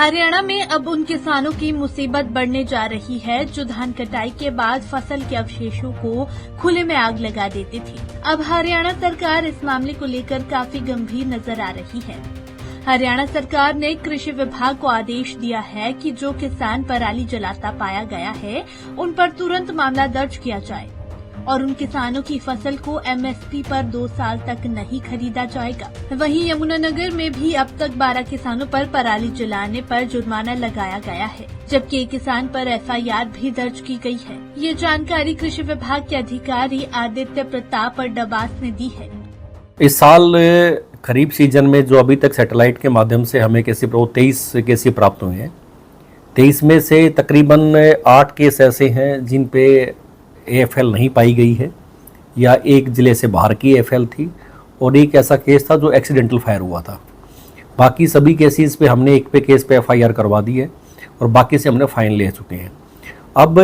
हरियाणा में अब उन किसानों की मुसीबत बढ़ने जा रही है जो धान कटाई के बाद फसल के अवशेषों को खुले में आग लगा देते थे। अब हरियाणा सरकार इस मामले को लेकर काफी गंभीर नजर आ रही है। हरियाणा सरकार ने कृषि विभाग को आदेश दिया है कि जो किसान पराली जलाता पाया गया है उन पर तुरंत मामला दर्ज किया जाए और उन किसानों की फसल को एमएसपी पर 2 साल तक नहीं खरीदा जाएगा। वहीं यमुनानगर में भी अब तक 12 किसानों पर पराली जलाने पर जुर्माना लगाया गया है, जबकि एक किसान पर एफआईआर भी दर्ज की गई है। ये जानकारी कृषि विभाग के अधिकारी आदित्य प्रताप डबास ने दी है। इस साल खरीफ सीजन में जो अभी तक सैटेलाइट के माध्यम से हमें 23 केस प्राप्त हुए हैं। 23 में से तकरीबन 8 केस ऐसे हैं जिन पे एएफएल नहीं पाई गई है या एक ज़िले से बाहर की एएफएल थी और एक ऐसा केस था जो एक्सीडेंटल फायर हुआ था। बाकी सभी केसेस पे हमने एक पे केस पे एफआईआर करवा दी है और बाकी से हमने फाइन ले चुके हैं। अब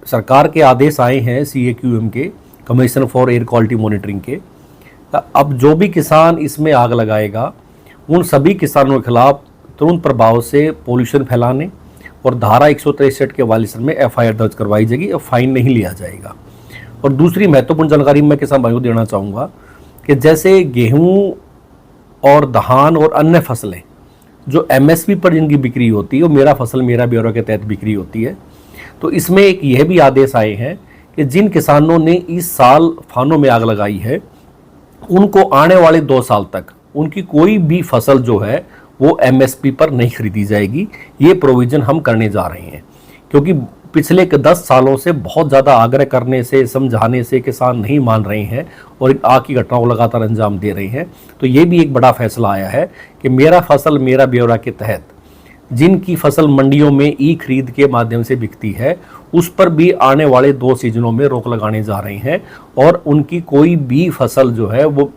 सरकार के आदेश आए हैं CAQM के, commission for air quality monitoring के। अब जो भी किसान इसमें आग लगाएगा उन सभी किसानों के खिलाफ तुरंत प्रभाव से पोल्यूशन फैलाने और धारा 163 के वालिसन में एफआईआर दर्ज करवाई जाएगी और फाइन नहीं लिया जाएगा। और दूसरी महत्वपूर्ण जानकारी मैं किसान भाइयों को देना चाहूँगा कि जैसे गेहूं और धान और अन्य फसलें जो एमएसपी पर जिनकी बिक्री होती है वो मेरा फसल मेरा ब्यौरा के तहत बिक्री होती है, तो इसमें एक यह भी आदेश आए हैं कि जिन किसानों ने इस साल फानों में आग लगाई है उनको आने वाले 2 साल तक उनकी कोई भी फसल जो है वो एमएसपी पर नहीं खरीदी जाएगी। ये प्रोविज़न हम करने जा रहे हैं क्योंकि पिछले 10 सालों से बहुत ज़्यादा आग्रह करने से, समझाने से किसान नहीं मान रहे हैं और आग की घटनाओं को लगातार अंजाम दे रहे हैं। तो ये भी एक बड़ा फैसला आया है कि मेरा फसल मेरा ब्यौरा के तहत जिनकी फसल मंडियों में ई खरीद के माध्यम से बिकती है उस पर भी आने वाले 2 सीजनों में रोक लगाने जा रहे हैं और उनकी कोई भी फसल जो है वो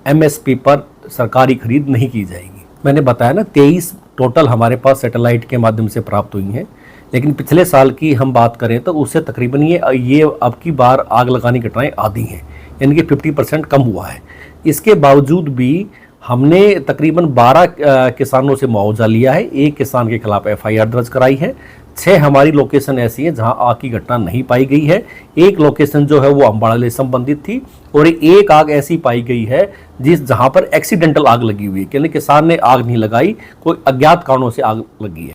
एमएसपी पर सरकारी खरीद नहीं की जाएगी। मैंने बताया ना 23 टोटल हमारे पास सैटेलाइट के माध्यम से प्राप्त हुई हैं, लेकिन पिछले साल की हम बात करें तो उससे तकरीबन ये अब की बार आग लगाने की घटनाएं आधी हैं, यानी कि 50% कम हुआ है। इसके बावजूद भी हमने तकरीबन 12 किसानों से मुआवजा लिया है, एक किसान के खिलाफ एफआईआर दर्ज कराई है। 6 हमारी लोकेशन ऐसी हैं जहां आग की घटना नहीं पाई गई है। एक लोकेशन जो है वो अम्बाड़ा से संबंधित थी और एक आग ऐसी पाई गई है जहां पर एक्सीडेंटल आग लगी हुई है, यानी किसान ने आग नहीं लगाई, कोई अज्ञात कारणों से आग लगी है।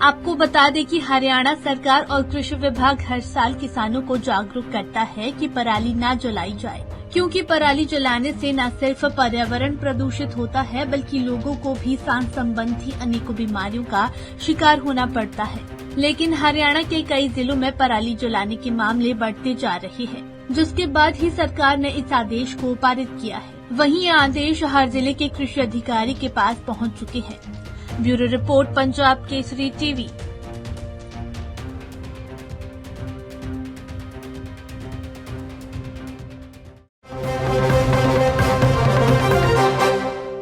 आपको बता दें कि हरियाणा सरकार और कृषि विभाग हर साल किसानों को जागरूक करता है कि पराली न जलाई जाए, क्योंकि पराली जलाने से न सिर्फ पर्यावरण प्रदूषित होता है बल्कि लोगों को भी सांस संबंधी अनेकों बीमारियों का शिकार होना पड़ता है। लेकिन हरियाणा के कई जिलों में पराली जलाने के मामले बढ़ते जा रहे हैं, जिसके बाद ही सरकार ने इस आदेश को पारित किया है। वहीं ये आदेश हर जिले के कृषि अधिकारी के पास पहुंच चुके हैं। Bureau report, Punjab Kesari TV.